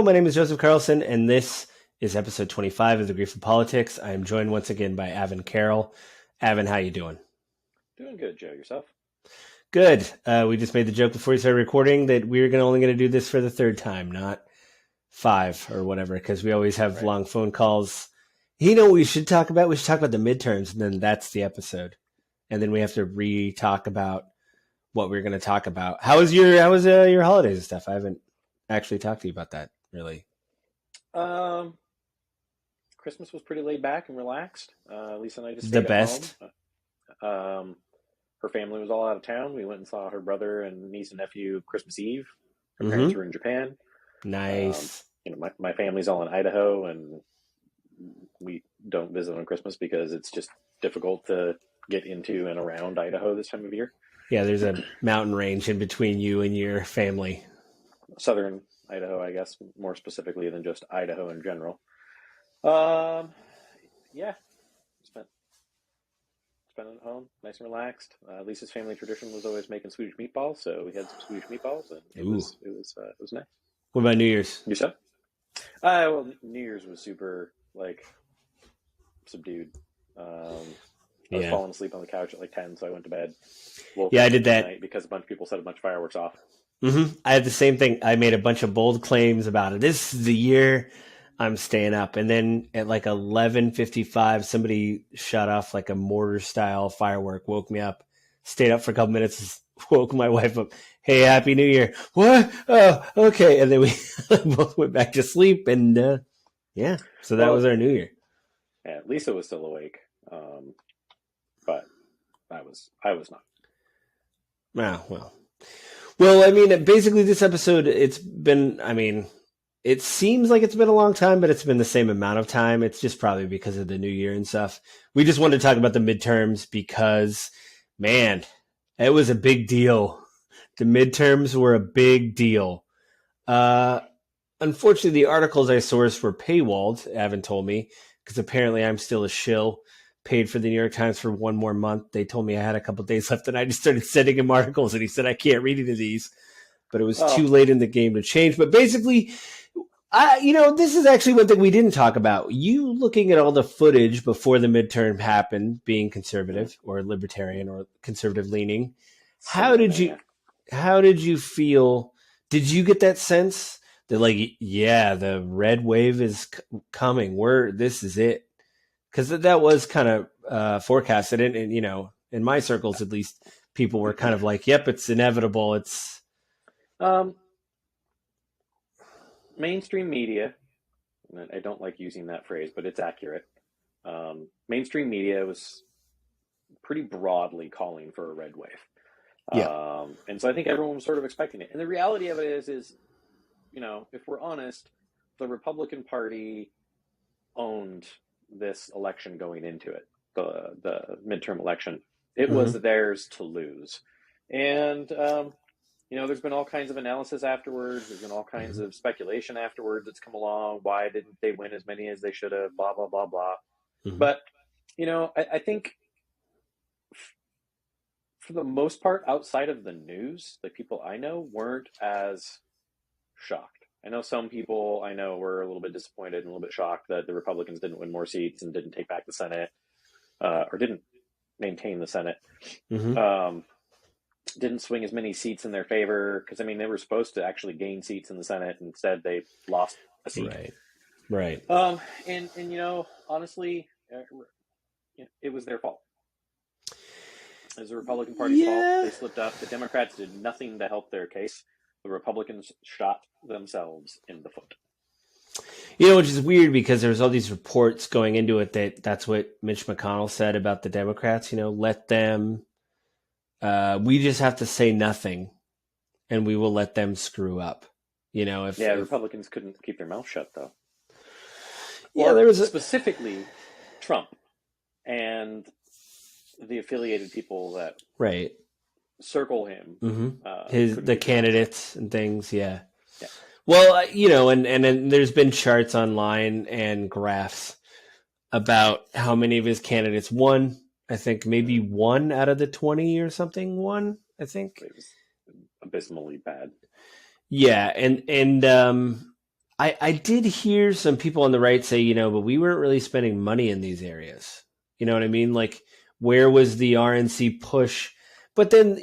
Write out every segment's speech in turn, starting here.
My name is Joseph Carlson, and this is episode 25 of The Grief of Politics. I am joined once again by Avin Carroll. Avin, how you doing? Doing good, Joe. Yourself? Good. We just made the joke before we started recording that we're only going to do this for the third time, not five or whatever, because we always have long phone calls. You know what we should talk about? We should talk about the midterms, and then that's the episode. And then we have to re-talk about what we're going to talk about. How was your holidays and stuff? I haven't actually talked to you about that, really. Christmas was pretty laid back and relaxed. Lisa and I just The stayed best. at home. Her family was all out of town. We went and saw her brother and niece and nephew Christmas Eve. Her parents were in Japan. Nice. My family's all in Idaho, and we don't visit on Christmas because it's just difficult to get into and around Idaho this time of year. Yeah, there's a mountain range in between you and your family. Southern Idaho, I guess, more specifically than just Idaho in general. Yeah, spent it at home, nice and relaxed. Lisa's family tradition was always making Swedish meatballs, so we had some Swedish meatballs, and it was nice. What about New Year's? You said? Well, New Year's was super subdued. I was falling asleep on the couch at 10, so I went to bed. I did that because a bunch of people set a bunch of fireworks off. I had the same thing. I made a bunch of bold claims about it. This is the year I'm staying up. And then at 11:55, somebody shot off a mortar style firework, woke me up, stayed up for a couple minutes, woke my wife up. Hey, Happy New Year. What? Oh, okay. And then we both went back to sleep. And so that was our New Year. Yeah, Lisa was still awake. But I was not. Well, I mean, basically this episode, it seems like it's been a long time, but it's been the same amount of time. It's just probably because of the new year and stuff. We just wanted to talk about the midterms because, man, it was a big deal. The midterms were a big deal. Unfortunately, the articles I sourced were paywalled, Avin told me, because apparently I'm still a shill. Paid for the New York Times for one more month. They told me I had a couple days left, and I just started sending him articles, and he said, I can't read any of these. But it was too late in the game to change. But basically, this is actually one thing we didn't talk about. You looking at all the footage before the midterm happened, being conservative or libertarian or conservative leaning, how did you feel? Did you get that sense that the red wave is coming? This is it? Because that was kind of forecasted, and in my circles at least, people were kind of yep, it's inevitable. It's mainstream media. I don't like using that phrase, but it's accurate. Mainstream media was pretty broadly calling for a red wave, and so I think everyone was sort of expecting it. And the reality of it is, if we're honest, the Republican Party owned this election going into it, the midterm election. It was theirs to lose. And, there's been all kinds of analysis afterwards. There's been all kinds of speculation afterwards that's come along. Why didn't they win as many as they should have? Blah, blah, blah, blah. But, I think for the most part, outside of the news, the people I know weren't as shocked. I know some people were a little bit disappointed and a little bit shocked that the Republicans didn't win more seats and didn't take back the Senate, or didn't maintain the Senate. Didn't swing as many seats in their favor because, they were supposed to actually gain seats in the Senate. Instead, they lost a seat. Right. And honestly, it was their fault. It was the Republican Party's fault. They slipped up. The Democrats did nothing to help their case. The Republicans shot themselves in the foot. Which is weird because there's all these reports going into it that's what Mitch McConnell said about the Democrats. Let them. We just have to say nothing, and we will let them screw up. If Republicans couldn't keep their mouth shut though. There was specifically Trump and the affiliated people that circle him. The candidates and things. Yeah. Well, and then there's been charts online and graphs about how many of his candidates won. I think maybe one out of the 20 or something won, I think. It was abysmally bad. Yeah. And I did hear some people on the right say, but we weren't really spending money in these areas. You know what I mean? Like, where was the RNC push? But then,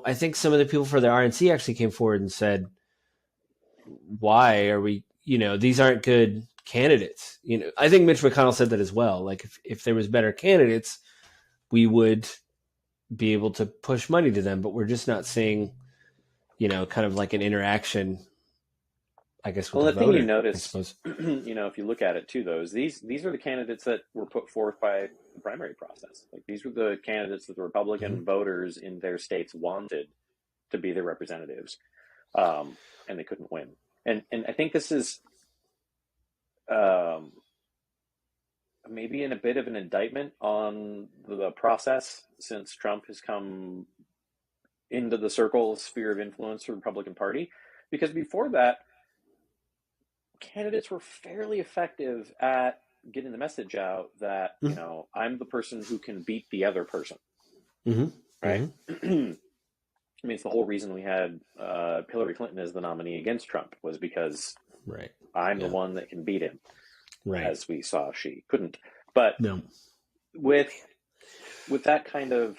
I think some of the people for the RNC actually came forward and said, why are we, these aren't good candidates. I think Mitch McConnell said that as well. Like, if there was better candidates, we would be able to push money to them, but we're just not seeing, kind of like an interaction, I guess, with Well, the the thing you voter, I notice, suppose. if you look at it too, these are the candidates that were put forth by the primary process. Like these were the candidates that the Republican Mm-hmm. voters in their states wanted to be their representatives, and they couldn't win. And I think this is um, maybe in a bit of an indictment on the process since Trump has come into the circle sphere of influence for the Republican Party, because before that candidates were fairly effective at getting the message out that, I'm the person who can beat the other person, Mm-hmm. right? Mm-hmm. I mean, it's the whole reason we had Hillary Clinton as the nominee against Trump was because Right. I'm the Yeah. one that can beat him, Right. as we saw she couldn't. But No. with that kind of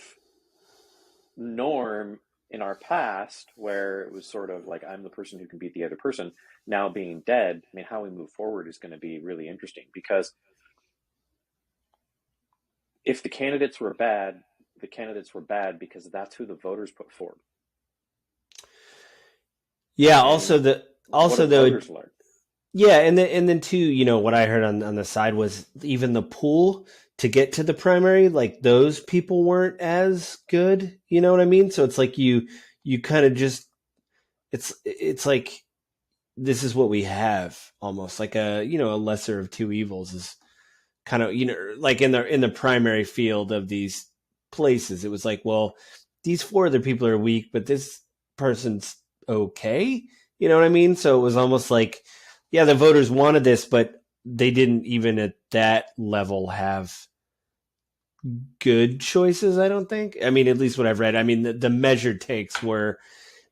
norm in our past, where it was sort of like I'm the person who can beat the other person, now being dead, I mean, how we move forward is going to be really interesting, because if the candidates were bad, the candidates were bad because that's who the voters put forward. Yeah. And what do the voters learn? Yeah, and then too, what I heard on the side was even the pool to get to the primary, like those people weren't as good. You know what I mean? So it's like you kind of just it's like this is what we have, almost like a lesser of two evils is kind of, like in the primary field of these places. It was like, well, these four other people are weak, but this person's okay. You know what I mean? So it was almost like, yeah, the voters wanted this, but they didn't even at that level have good choices, I don't think. I mean, at least what I've read. I mean, the measured takes were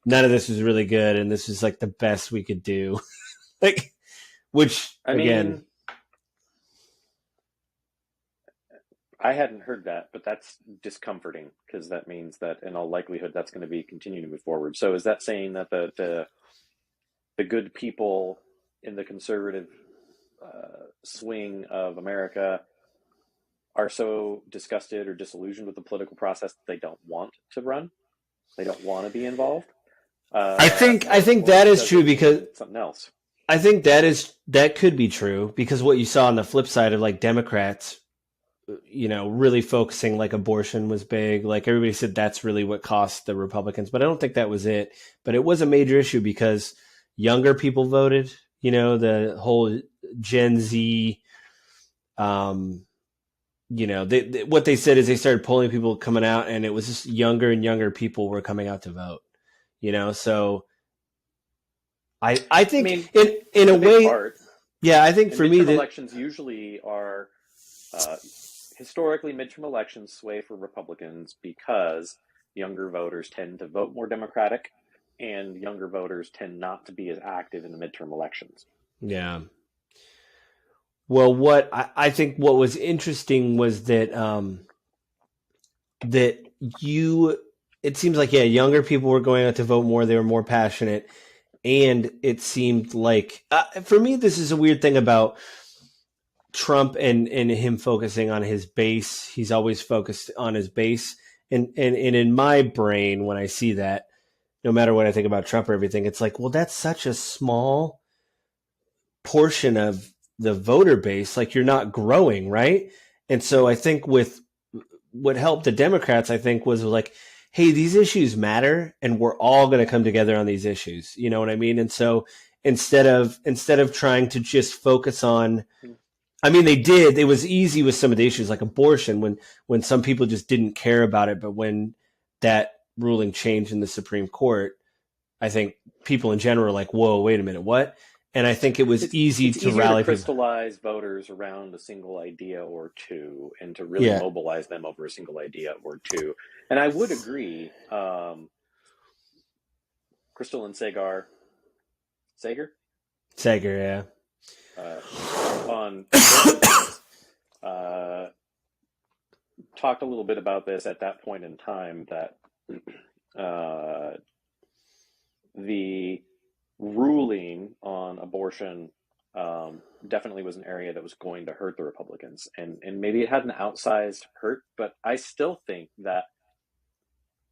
none of this was really good, and this is like the best we could do. Like, which I again, mean, I hadn't heard that, but that's discomforting because that means that in all likelihood that's going to be continuing to move forward. So is that saying that the good people in the conservative swing of America are so disgusted or disillusioned with the political process that they don't want to run? They don't want to be involved? I think Or that is does true it because mean something else? I think that could be true because what you saw on the flip side of like Democrats, really focusing like abortion was big. Like everybody said that's really what cost the Republicans, but I don't think that was it. But it was a major issue because younger people voted, the whole Gen Z, um, what they said is they started polling people coming out and it was just younger and younger people were coming out to vote, so I I think mean, in it's a a big way, part. yeah, I think And for me midterm that, elections usually are uh, historically midterm elections sway for Republicans because younger voters tend to vote more Democratic, and younger voters tend not to be as active in the midterm elections. yeah. Well, what I think what was interesting was that you it seems like, yeah, younger people were going out to vote more, they were more passionate, and it seemed like, for me, this is a weird thing about Trump and him focusing on his base. He's always focused on his base, and in my brain when I see that, no matter what I think about Trump or everything, it's like, well, that's such a small portion of the voter base. Like, you're not growing, right? And so I think with what helped the Democrats, I think, was like, hey, these issues matter, and we're all going to come together on these issues. You know what I mean? And so instead of trying to just focus on, I mean, they did. It was easy with some of the issues like abortion when some people just didn't care about it, but when that ruling changed in the Supreme Court, I think people in general were like, "Whoa, wait a minute, what?" And I think it was easy It's to easier to rally people. crystallize voters around a single idea or two, and to really Yeah, mobilize them over a single idea or two. And I would agree. Crystal and Sagar, Sager, Sager, Trump on endorsements talked a little bit about this at that point in time, that the ruling on abortion definitely was an area that was going to hurt the Republicans, and maybe it had an outsized hurt, but I still think that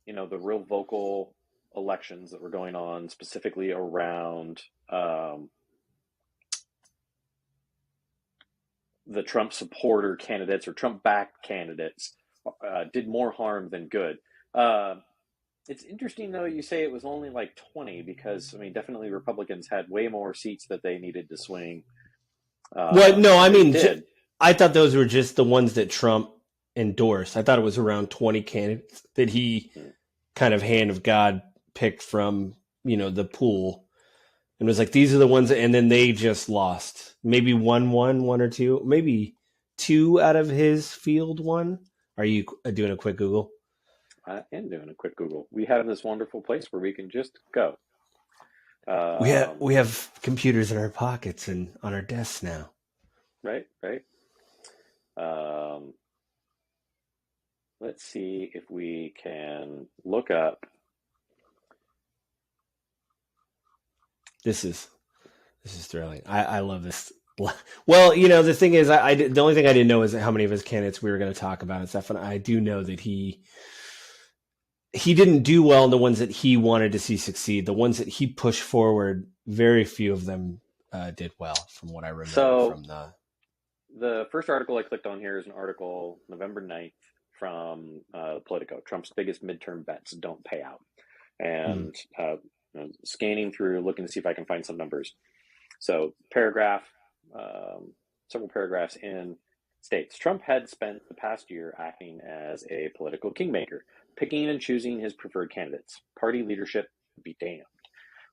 the real vocal elections that were going on, specifically around the Trump supporter candidates or Trump-backed candidates, did more harm than good. It's interesting, though, you say it was only like 20, because, I mean, definitely Republicans had way more seats that they needed to swing. Well, no, I mean, did. I thought those were just the ones that Trump endorsed. I thought it was around 20 candidates that he kind of hand of God picked from, the pool, and was like, these are the ones, and then they just lost. Maybe one or two, maybe two out of his field won. Are you doing a quick Google? I am doing a quick Google. We have this wonderful place where we can just go. We have computers in our pockets and on our desks now. Right. Let's see if we can look up. This is thrilling. I love this. Well, the thing is, the only thing I didn't know is how many of his candidates we were going to talk about and stuff. And I do know that he didn't do well in the ones that he wanted to see succeed. The ones that he pushed forward, very few of them did well, from what I remember from the first article I clicked on here is an article November 9th from Politico. Trump's biggest midterm bets don't pay out. And scanning through, looking to see if I can find some numbers. So several paragraphs in, states Trump had spent the past year acting as a political kingmaker, picking and choosing his preferred candidates. Party leadership be damned.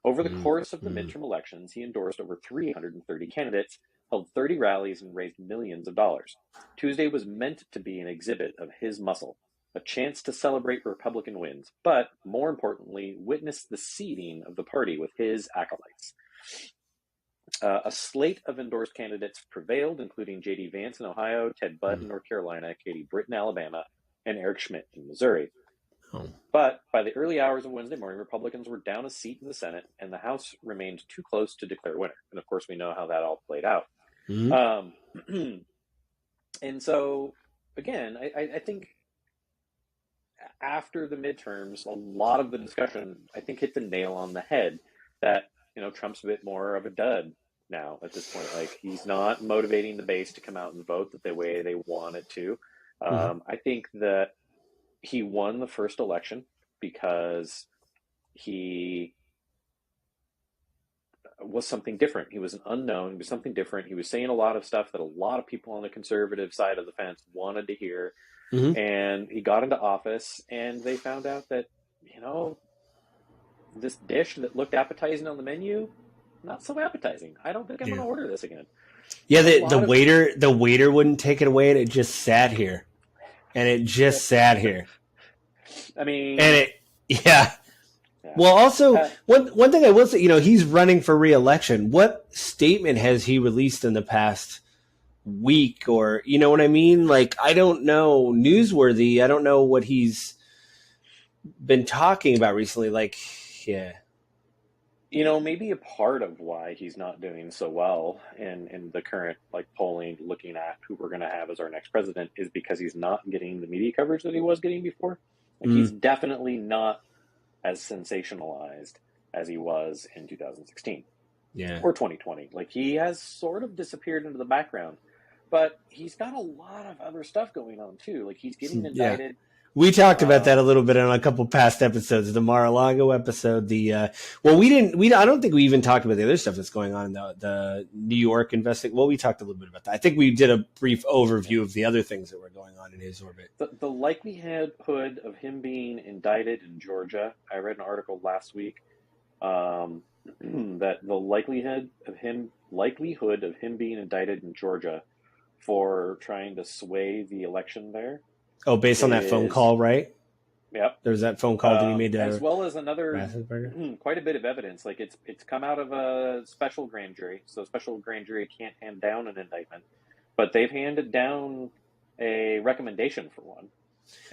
Over the course of the midterm elections, he endorsed over 330 candidates, held 30 rallies, and raised millions of dollars. Tuesday was meant to be an exhibit of his muscle, a chance to celebrate Republican wins, but more importantly, witness the seeding of the party with his acolytes. A slate of endorsed candidates prevailed, including J.D. Vance in Ohio, Ted Budd in North Carolina, Katie Britt in Alabama, and Eric Schmidt in Missouri. But by the early hours of Wednesday morning, Republicans were down a seat in the Senate, and the House remained too close to declare winner. And of course, we know how that all played out. And so, again, I think after the midterms, a lot of the discussion, I think, hit the nail on the head that, Trump's a bit more of a dud now at this point. Like, he's not motivating the base to come out and vote the way they want it to. I think that he won the first election because he was something different. He was an unknown. He was something different. He was saying a lot of stuff that a lot of people on the conservative side of the fence wanted to hear. And he got into office, and they found out that, this dish that looked appetizing on the menu, not so appetizing. I don't think I'm going to order this again. Yeah, the waiter wouldn't take it away, and it just sat here. I mean, and yeah. Well, also, one thing I will say, he's running for re-election. What statement has he released in the past week, or, you know what I mean? Like, I don't know, newsworthy. I don't know what he's been talking about recently. Like, yeah. Maybe a part of why he's not doing so well in the current polling, looking at who we're going to have as our next president, is because he's not getting the media coverage that he was getting before. He's definitely not as sensationalized as he was in 2016 or 2020. He has sort of disappeared into the background, but he's got a lot of other stuff going on too. He's getting indicted. We talked about that a little bit on a couple past episodes. The Mar-a-Lago episode. I don't think we even talked about the other stuff that's going on in the New York investigation. Well, we talked a little bit about that. I think we did a brief overview of the other things that were going on in his orbit. The likelihood of him being indicted in Georgia. I read an article last week that the likelihood of him being indicted in Georgia for trying to sway the election there. Oh, based on that phone call, right? Yep. There was that phone call that he made As to well as another Raffensperger. quite a bit of evidence. Like it's come out of a special grand jury, so special grand jury can't hand down an indictment, but they've handed down a recommendation for one.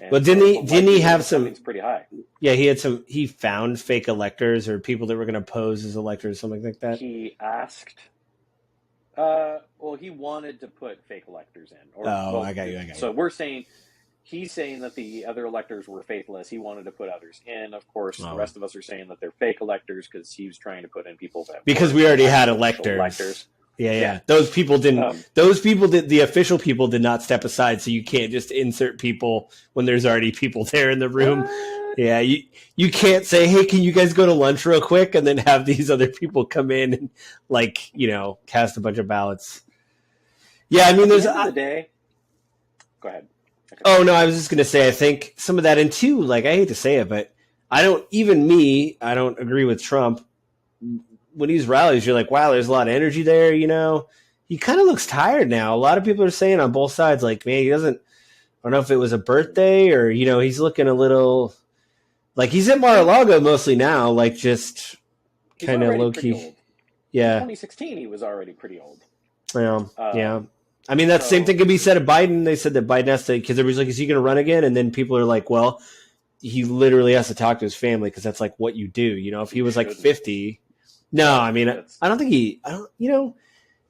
And Well, so didn't he have some? Pretty high. Yeah, he had some. He found fake electors or people that were going to pose as electors, something like that. He asked. Well, he wanted to put fake electors in. I got you. So we're saying. He's saying that the other electors were faithless. He wanted to put others in. Of course, the rest of us are saying that they're fake electors because he was trying to put in people that because we already had electors. Yeah. Those people didn't. The official people did not step aside, so you can't just insert people when there's already people there in the room. Yeah, you can't say, "Hey, can you guys go to lunch real quick?" and then have these other people come in and cast a bunch of ballots. Yeah, I mean, there's at the end of the day. Go ahead. Okay. Oh no, I was just gonna say I think some of that, and too, like I hate to say it, but I don't agree with Trump. When he's rallies, you're like, wow, there's a lot of energy there. He kind of looks tired now. A lot of people are saying on both sides, like, man, he doesn't. I don't know if it was a birthday or he's looking a little like he's at Mar-a-Lago mostly now, like just kind of low key. Old. Yeah, in 2016 he was already pretty old. Yeah. I mean, that same thing can be said of Biden. They said that Biden has to, because everybody's like, is he going to run again? And then people are like, well, he literally has to talk to his family because that's like what you do. If he was like 50. No, I mean, I don't think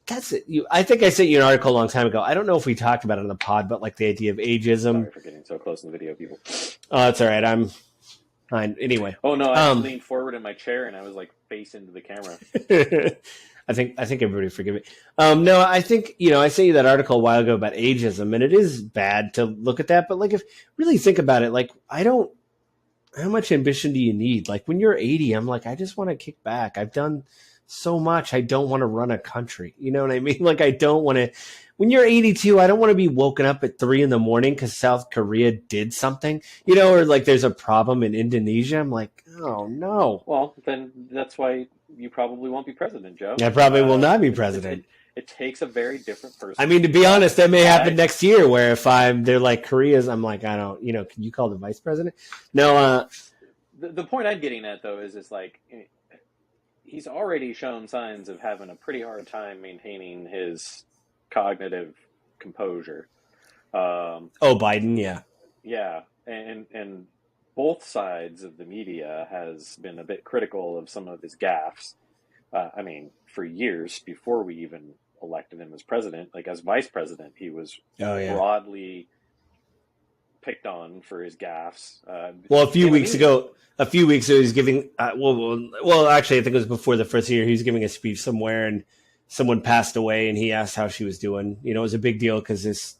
that's it. I think I sent you an article a long time ago. I don't know if we talked about it on the pod, but like the idea of ageism. Sorry for getting so close in the video, people. Oh, it's all right. I'm fine. Anyway. Oh, no, I leaned forward in my chair and I was like face into the camera. I think everybody forgive me. No, I think, I sent you that article a while ago about ageism, and it is bad to look at that. But like, if really think about it, like, how much ambition do you need? Like when you're 80, I'm like, I just want to kick back. I've done so much. I don't want to run a country. You know what I mean? Like, I don't want to, when you're 82, I don't want to be woken up at 3 a.m. because South Korea did something, or like there's a problem in Indonesia. I'm like, oh no. Well, then that's why you probably won't be president, Joe. I probably will not be president. It takes a very different person. I mean, to be honest, that may happen next year where if they're like Korea's, I'm like, I don't, can you call the vice president? No. The point I'm getting at though is like, he's already shown signs of having a pretty hard time maintaining his cognitive composure. Biden. Yeah. Yeah. And both sides of the media has been a bit critical of some of his gaffes. I mean, for years before we even elected him as president, like as vice president, he was broadly picked on for his gaffes. Well, a few weeks ago, he was giving. Well, actually, I think it was before the first year. He was giving a speech somewhere, and someone passed away, and he asked how she was doing. It was a big deal because this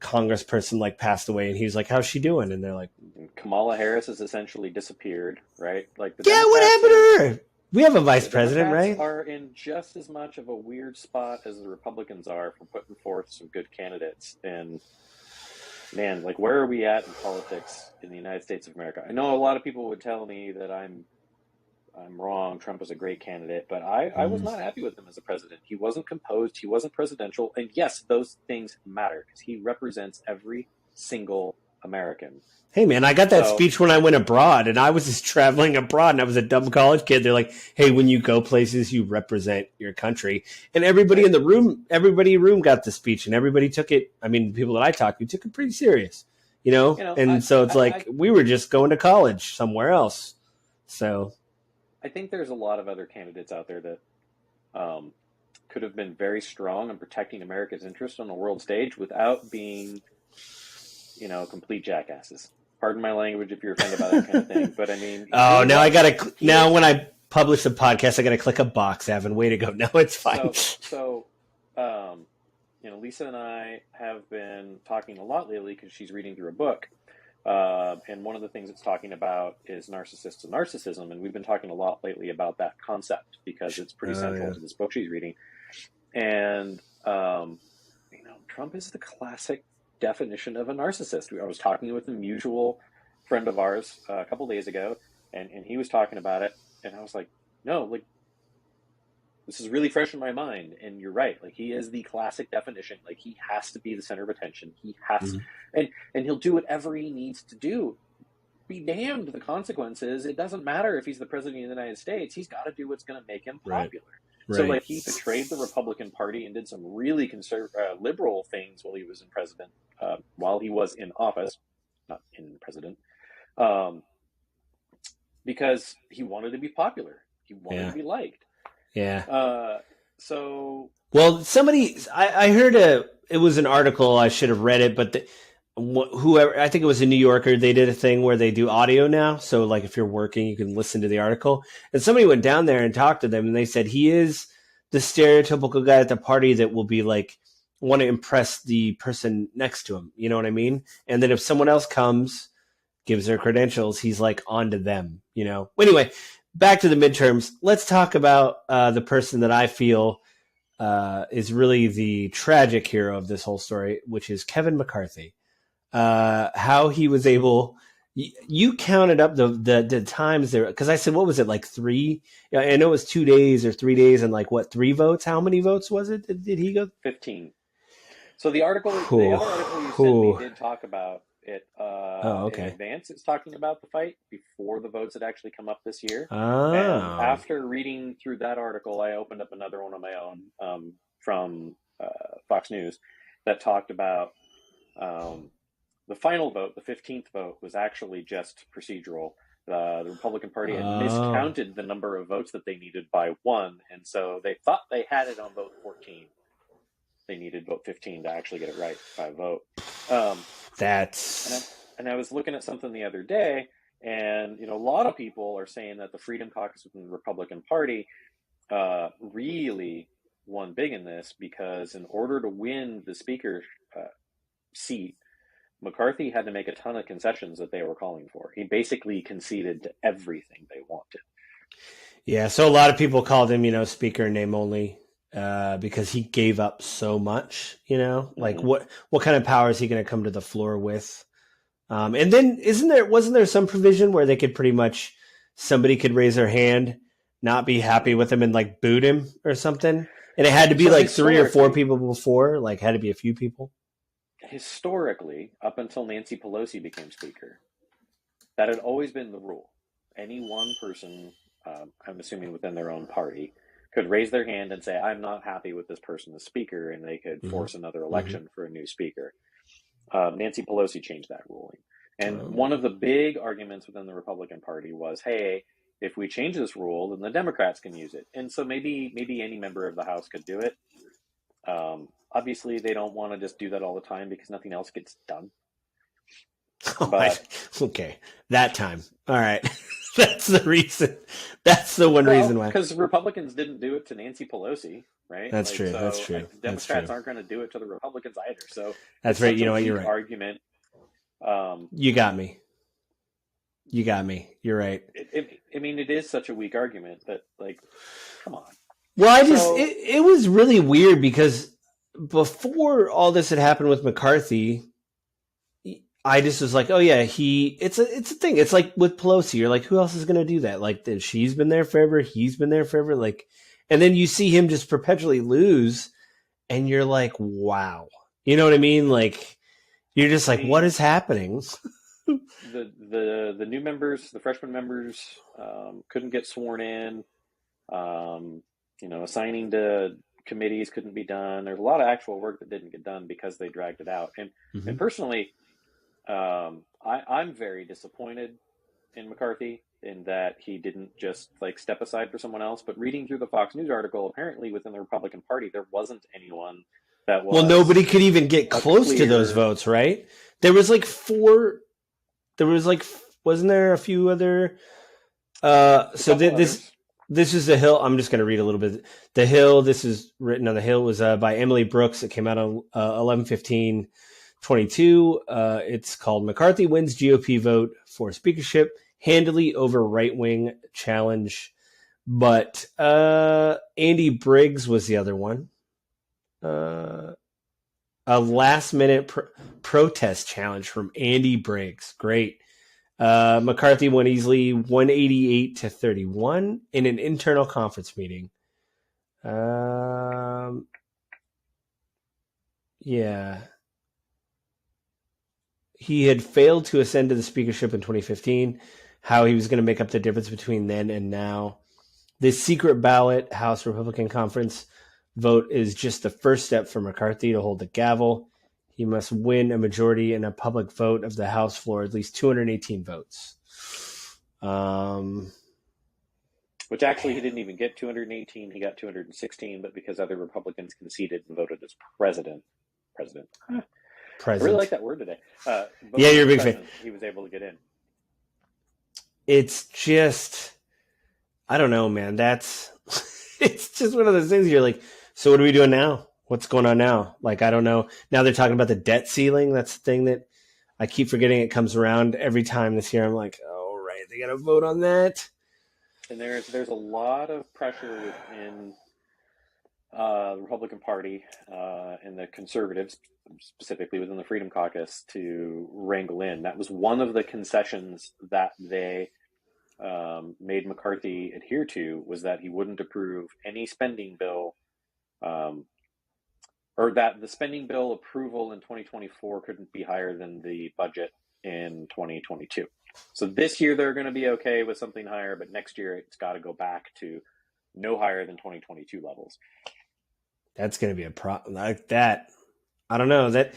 congressperson passed away, and he was like, "How's she doing?" And they're like, Kamala Harris has essentially disappeared, right? Like, what happened to her? We have a vice president, right? Are in just as much of a weird spot as the Republicans are for putting forth some good candidates. And man, like, where are we at in politics in the United States of America? I know a lot of people would tell me that I'm wrong. Trump was a great candidate, but I was not happy with him as a president. He wasn't composed. He wasn't presidential. And yes, those things matter because he represents every single American. Hey, man, I got that speech when I went abroad, and I was just traveling abroad, and I was a dumb college kid. They're like, hey, when you go places, you represent your country. And everybody in the room got the speech, and everybody took it. I mean, people that I talked to took it pretty serious, so it's like we were just going to college somewhere else. So I think there's a lot of other candidates out there that could have been very strong in protecting America's interest on the world stage without being, complete jackasses. Pardon my language if you're offended by that kind of thing, but I mean. Oh, now when I publish a podcast, I got to click a box, Evan. Way to go. No, it's fine. So, Lisa and I have been talking a lot lately because she's reading through a book. And one of the things it's talking about is narcissists and narcissism. And we've been talking a lot lately about that concept because it's pretty central to this book she's reading. And, Trump is the classic definition of a narcissist. I was talking with a mutual friend of ours a couple days ago, and he was talking about it. And I was like, no, like, this is really fresh in my mind. And you're right. Like, he is the classic definition. Like, he has to be the center of attention. He has to, and he'll do whatever he needs to do be damned the consequences. It doesn't matter if he's the president of the United States. He's got to do what's going to make him Right. popular. So, Right. like, he betrayed the Republican Party and did some really liberal things while he was in office, not in president, um, because he wanted to be popular. He wanted to be liked. Yeah. So, well, I heard it was an article. I should have read it, but whoever, I think it was a New Yorker, they did a thing where they do audio now. So, like, if you're working, you can listen to the article. And somebody went down there and talked to them, and they said he is the stereotypical guy at the party that will be like, want to impress the person next to him. You know what I mean? And then if someone else comes, gives their credentials, he's like onto them, you know? Anyway, back to the midterms. Let's talk about the person that I feel is really the tragic hero of this whole story, which is Kevin McCarthy. How he was able, you counted up the times there, because I said, what was it, like 3? I know it was 2 days or 3 days, and like what, 3 votes? How many votes was it? Did he go? 15. So the other article you sent me did talk about it okay. in advance. It's talking about the fight before the votes had actually come up this year. Oh. And after reading through that article, I opened up another one of my own from Fox News that talked about the final vote. The 15th vote was actually just procedural. The Republican Party had miscounted the number of votes that they needed by 1, and so they thought they had it on vote 14. They needed vote 15 to actually get it right by vote. And I was looking at something the other day, and a lot of people are saying that the Freedom Caucus within the Republican Party really won big in this, because in order to win the speaker seat, McCarthy had to make a ton of concessions that they were calling for. He basically conceded to everything they wanted. Yeah, so a lot of people called him, speaker in name only. Because he gave up so much, like what kind of power is he going to come to the floor with? And then wasn't there some provision where they could pretty much, somebody could raise their hand, not be happy with him, and like boot him or something? And it had to be like 3 or 4 people before, like had to be a few people. Historically, up until Nancy Pelosi became speaker, that had always been the rule. Any one person, I'm assuming within their own party, could raise their hand and say, I'm not happy with this person as speaker, and they could force another election for a new speaker. Nancy Pelosi changed that ruling. And one of the big arguments within the Republican Party was, hey, if we change this rule, then the Democrats can use it. And so maybe any member of the House could do it. Obviously, they don't want to just do that all the time because nothing else gets done. Okay, that time. All right. That's the reason. That's the one reason why. Because Republicans didn't do it to Nancy Pelosi, right? That's true. So that's true. Democrats aren't going to do it to the Republicans either. So that's right. You know what? You're right. Argument. You got me. You're right. It is such a weak argument that, like, come on. Well, it was really weird because before all this had happened with McCarthy, I just was like, oh yeah, it's a thing. It's like with Pelosi, you're like, who else is going to do that? Like, she's been there forever. He's been there forever. Like, and then you see him just perpetually lose, and you're like, wow. You know what I mean? Like, you're just like, what is happening? The new members, the freshman members, couldn't get sworn in. Assigning to committees couldn't be done. There's a lot of actual work that didn't get done because they dragged it out. And personally, I'm very disappointed in McCarthy in that he didn't just like step aside for someone else. But reading through the Fox News article, apparently within the Republican Party, there wasn't anyone that was. Well, nobody could even get close to those votes, right? There was like 4. There was like, wasn't there a few other? This is The Hill. I'm just going to read a little bit. The Hill. This is written on The Hill. Was by Emily Brooks. It came out on 11/15/22. It's called "McCarthy Wins GOP Vote for Speakership Handily Over Right-Wing Challenge." But Andy Briggs was the other one. A last-minute protest challenge from Andy Briggs. Great. McCarthy won easily 188-31 in an internal conference meeting. Yeah. he had failed to ascend to the speakership in 2015, how he was going to make up the difference between then and now. This secret ballot House Republican Conference vote is just the first step for McCarthy to hold the gavel. He must win a majority in a public vote of the House floor, at least 218 votes. Which actually he didn't even get 218. He got 216, but because other Republicans conceded and voted as president. I really like that word today. Yeah, you're a big fan. He was able to get in. It's just, I don't know, man. It's just one of those things you're like, so what are we doing now? What's going on now? Like, I don't know. Now they're talking about the debt ceiling. That's the thing that I keep forgetting. It comes around every time this year. I'm like, oh, right, they got to vote on that. And there's a lot of pressure within the Republican Party and the conservatives, specifically within the Freedom Caucus, to wrangle in. That was one of the concessions that they made McCarthy adhere to, was that he wouldn't approve any spending bill, or that the spending bill approval in 2024 couldn't be higher than the budget in 2022. So this year they're going to be okay with something higher, but next year it's got to go back to no higher than 2022 levels. That's going to be a problem like that. I don't know that.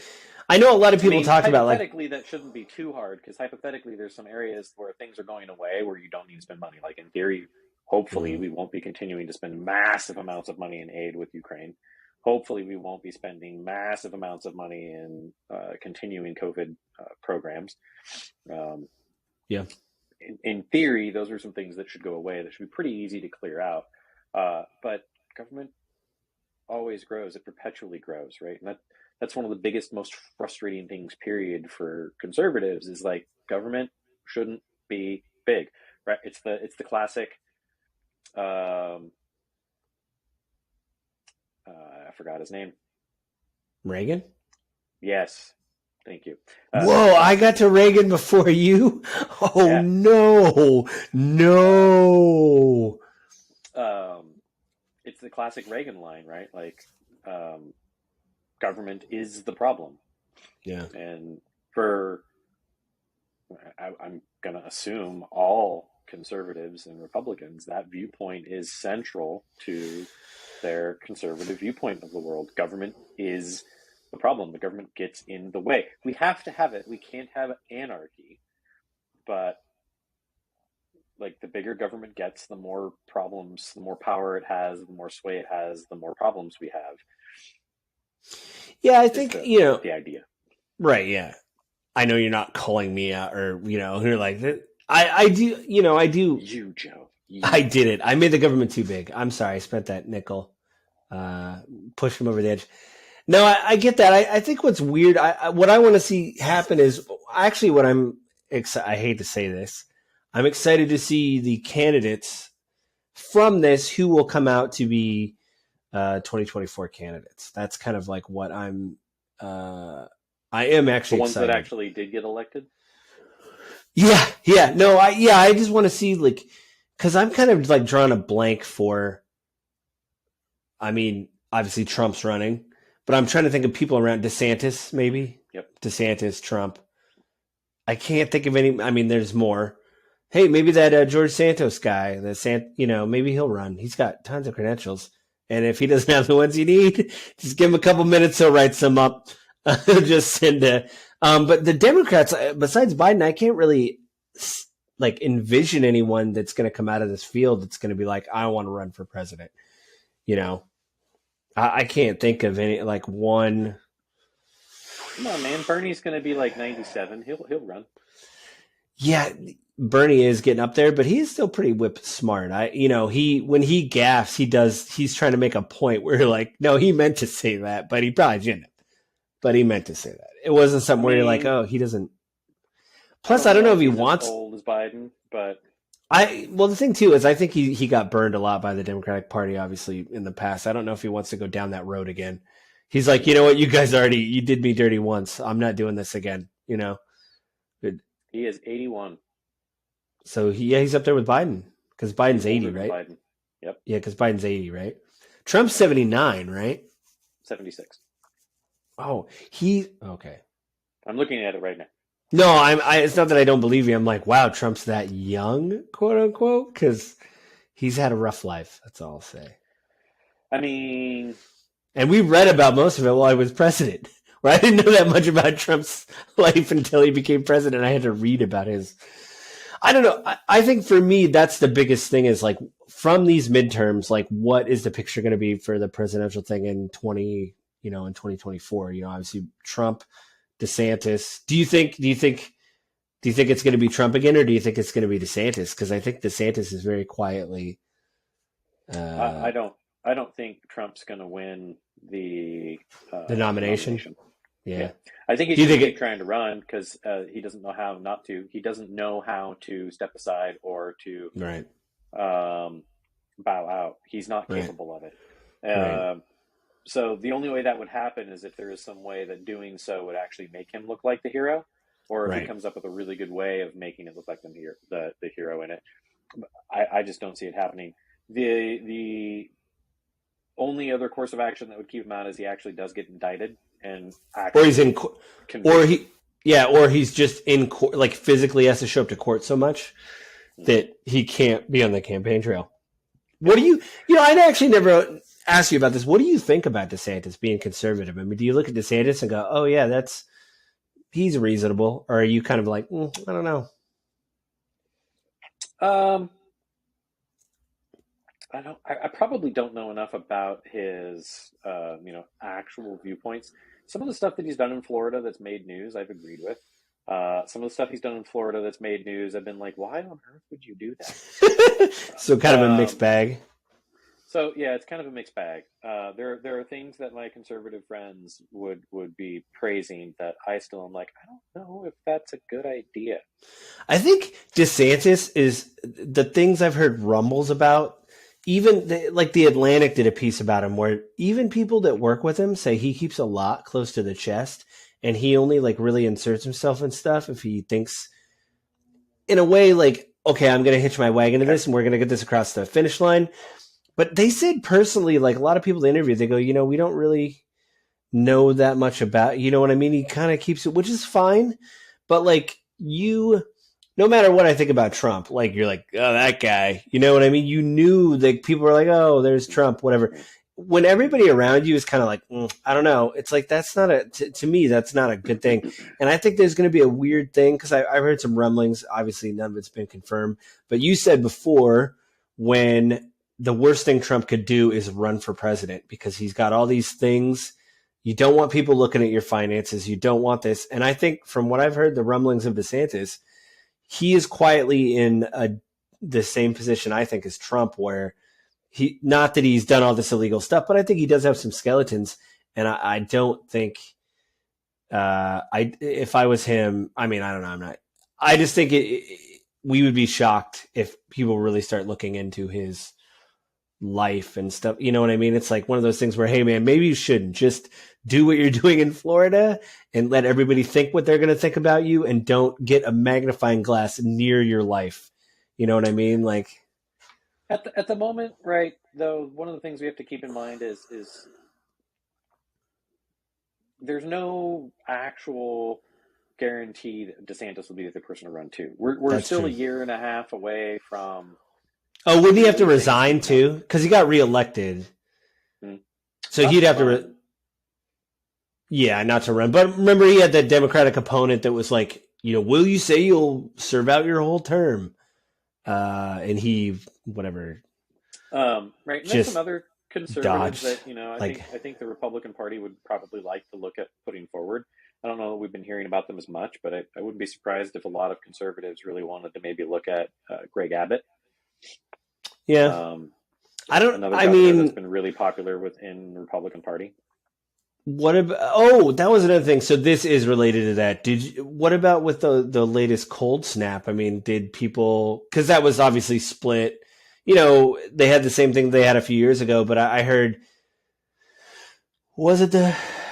I know a lot of people talk about, like, hypothetically that shouldn't be too hard, because hypothetically there's some areas where things are going away where you don't need to spend money. Like in theory, hopefully we won't be continuing to spend massive amounts of money in aid with Ukraine. Hopefully we won't be spending massive amounts of money in continuing COVID programs. Yeah. In theory, those are some things that should go away. That should be pretty easy to clear out. But government always grows. It perpetually grows, right? And that's one of the biggest, most frustrating things, period, for conservatives, is like, government shouldn't be big, right? It's the classic. I forgot his name. Reagan? Yes. Thank you. Whoa, I got to Reagan before you? Oh, yeah. No. It's the classic Reagan line, right? Like, government is the problem. Yeah. And I'm going to assume all conservatives and Republicans, that viewpoint is central to their conservative viewpoint of the world. Government is the problem. The government gets in the way. We have to have it. We can't have anarchy. But like, the bigger government gets, the more problems, the more power it has, the more sway it has, the more problems we have. Yeah, I think, the idea. Right, yeah. I know you're not calling me out, or, you're like, I do. You, Joe. I did it. I made the government too big. I'm sorry. I spent that nickel. Pushed him over the edge. No, I get that. I think what's weird, what I want to see happen is, actually what I'm excited, I hate to say this, I'm excited to see the candidates from this who will come out to be 2024 candidates. That's kind of like what I am actually the ones excited. That actually did get elected. Yeah. No, I just want to see, like, because I'm kind of like drawing a blank for. I mean, obviously Trump's running, but I'm trying to think of people around. DeSantis, maybe. Yep. DeSantis, Trump. I can't think of any. I mean, there's more. Hey, maybe that George Santos guy. Maybe he'll run. He's got tons of credentials. And if he doesn't have the ones you need, just give him a couple minutes. He'll write some up. He'll just send but the Democrats, besides Biden, I can't really envision anyone that's going to come out of this field that's going to be like, I want to run for president. I can't think of any, one. Come on, man. Bernie's going to be 97. He'll run. Yeah, Bernie is getting up there, but he's still pretty whip smart. When he gaffes, he's trying to make a point where you're like, no, he meant to say that, but he probably didn't. But he meant to say that. It wasn't something where you're like, oh, he doesn't. Plus, I don't know if he wants. As old as Biden, but the thing too is I think he got burned a lot by the Democratic Party, obviously, in the past. I don't know if he wants to go down that road again. He's like, you know what, you guys you did me dirty once. I'm not doing this again. He is 81. So he's up there with Biden, because Biden's 80, right? Biden. Yep. Yeah, because Biden's 80, right? Trump's 79, right? 76. Oh, okay. I'm looking at it right now. No, it's not that I don't believe you. I'm like, wow, Trump's that young, quote unquote, because he's had a rough life. That's all I'll say. I mean, And we read about most of it while I was president. Where I didn't know that much about Trump's life until he became president. I had to read about his. I don't know. I think for me, that's the biggest thing is like from these midterms, like what is the picture going to be for the presidential thing in 2024? Obviously Trump, DeSantis. Do you think it's going to be Trump again, or do you think it's going to be DeSantis? Because I think DeSantis is very quietly. I, Uh, I don't. I don't think Trump's going to win the nomination. nomination. Yeah. Yeah, I think he's Do you going to think keep trying to run because he doesn't know how not to. He doesn't know how to step aside or to Right. bow out. He's not Right. capable of it. Right. So the only way that would happen is if there is some way that doing so would actually make him look like the hero, or if he Right. comes up with a really good way of making it look like the hero in it. I just don't see it happening. The only other course of action that would keep him out is he actually does get indicted and Or he's in, actually or convicted. he, yeah, or he's just in court, like physically has to show up to court so much Mhm. that he can't be on the campaign trail. What Yep. do I actually never asked you about this. What do you think about DeSantis being conservative? I mean, do you look at DeSantis and go, oh, yeah, he's reasonable? Or are you kind of like, I don't know? Um, I don't. I probably don't know enough about his, actual viewpoints. Some of the stuff that he's done in Florida that's made news, I've agreed with. Some of the stuff he's done in Florida that's made news, I've been like, why on earth would you do that? So kind of a mixed Um, bag. so yeah, it's kind of a mixed bag. There are things that my conservative friends would be praising that I still am like, I don't know if that's a good idea. I think DeSantis is the things I've heard rumbles about. Even like the Atlantic did a piece about him where even people that work with him say he keeps a lot close to the chest and he only like really inserts himself in stuff if he thinks in a way like, okay, I'm going to hitch my wagon to Okay. this and we're going to get this across the finish line. But they said personally, like a lot of people they interviewed, they go, we don't really know that much about, you know what I mean? He kind of keeps it, which is fine. But like no matter what I think about Trump, like you're like, oh, that guy, you know what I mean? You knew that people were like, oh, there's Trump, whatever. When everybody around you is kind of like, I don't know. It's like, that's not to me, that's not a good thing. And I think there's going to be a weird thing because I've heard some rumblings. Obviously, none of it's been confirmed. But you said before when the worst thing Trump could do is run for president because he's got all these things. You don't want people looking at your finances. You don't want this. And I think from what I've heard, the rumblings of DeSantis, he is quietly in the same position I think as Trump, where he not that he's done all this illegal stuff, but I think he does have some skeletons, and I don't think I if I was him, I mean I don't know, I'm not. I just think we would be shocked if people really start looking into his life and stuff. You know what I mean? It's like one of those things where, hey man, maybe you shouldn't just do what you're doing in Florida and let everybody think what they're going to think about you and don't get a magnifying glass near your life. You know what I mean? Like, At the moment, right? Though, one of the things we have to keep in mind is there's no actual guarantee that DeSantis will be the person to run to. We're that's still a true. year and a half away from Oh, wouldn't he have to really things resign heating up. too? Because he got reelected. Hmm. So Not he'd to have to, run. yeah, not to run. But remember, he had that Democratic opponent that was like, will you say you'll serve out your whole term? And he, whatever, Right, and there's some just other conservatives dodged. that I Like, think the Republican Party would probably like to look at putting forward. I don't know that we've been hearing about them as much, but I wouldn't be surprised if a lot of conservatives really wanted to maybe look at Greg Abbott, yeah, um, another I governor that's mean, been really popular within the Republican Party. what about? Oh, that was another thing. So this is related to that. What about with the latest cold snap? I mean, did people? Because that was obviously split. They had the same thing they had a few years ago, but I heard was it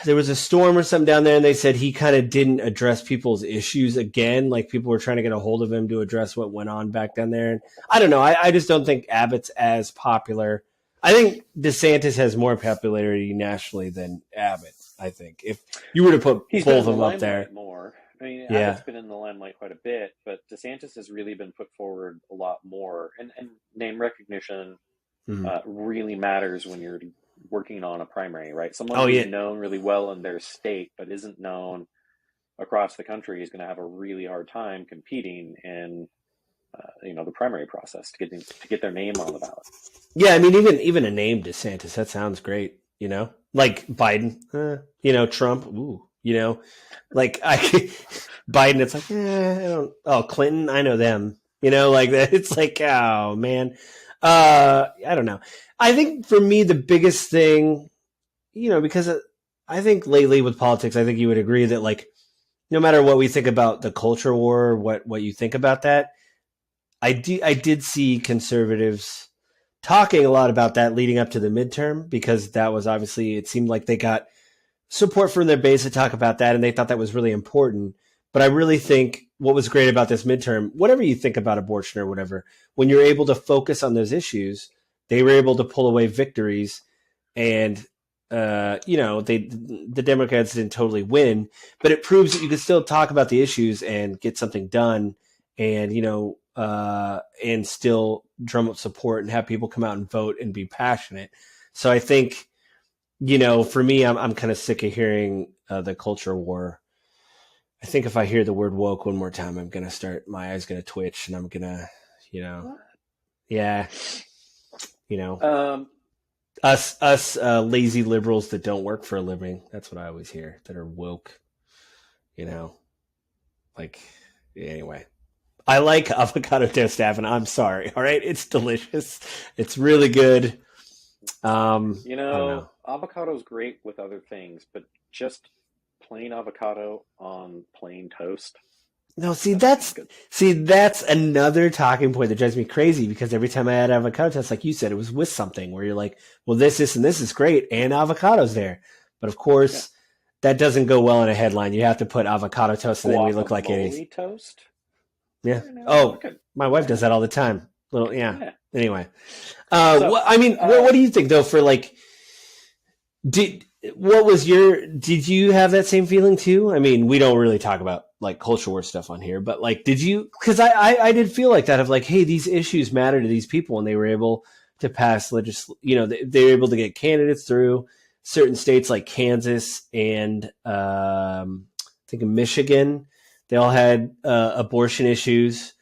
there was a storm or something down there, and they said he kind of didn't address people's issues again. Like people were trying to get a hold of him to address what went on back down there. And I don't know. I just don't think Abbott's as popular. I think DeSantis has more popularity nationally than Abbott. I think if you were to put He's been both in the of them up there, limelight more. I mean, Yeah. Abbott's been in the limelight quite a bit, but DeSantis has really been put forward a lot more. And name recognition Mhm. really matters when you're working on a primary, right? Someone Oh who's yeah. known really well in their state but isn't known across the country is going to have a really hard time competing in the primary process to get their name on the ballot. Yeah, I mean, even a name DeSantis, that sounds great. Like Biden, Trump, ooh, like Biden. It's like, I don't. Oh, Clinton, I know them. Like that. It's like, oh man, I don't know. I think for me the biggest thing, because I think lately with politics, I think you would agree that like no matter what we think about the culture war, what you think about that, I did see conservatives talking a lot about that leading up to the midterm because that was obviously it seemed like they got support from their base to talk about that and they thought that was really important. But I really think what was great about this midterm, whatever you think about abortion or whatever, when you're able to focus on those issues, they were able to pull away victories and the Democrats didn't totally win, but it proves that you can still talk about the issues and get something done, and and still drum up support and have people come out and vote and be passionate. So I think for me, I'm kind of sick of hearing the culture war. I think if I hear the word woke one more time, I'm gonna start. My eyes gonna twitch, and I'm gonna, yeah, you know. Um, Us lazy liberals that don't work for a living. That's what I always hear. That are woke. Like anyway. I like avocado toast, Evan. I'm sorry. All right, it's delicious. It's really good. I don't know. Avocado's great with other things, but just plain avocado on plain toast. No, That's good. that's another talking point that drives me crazy because every time I add avocado toast, like you said, it was with something where you're like, well, this, and this is great, and avocado's there. But of course, that doesn't go well in a headline. You have to put avocado toast, and then we look like idiots. Toast. Yeah. Oh, my wife does that all the time. Yeah. Anyway, what do you think though? For like, did you have that same feeling too? I mean, we don't really talk about like culture war stuff on here, but like, did you? Because I did feel like that of like, hey, these issues matter to these people, and they were able to pass they were able to get candidates through certain states like Kansas and I think in Michigan. They all had abortion issues.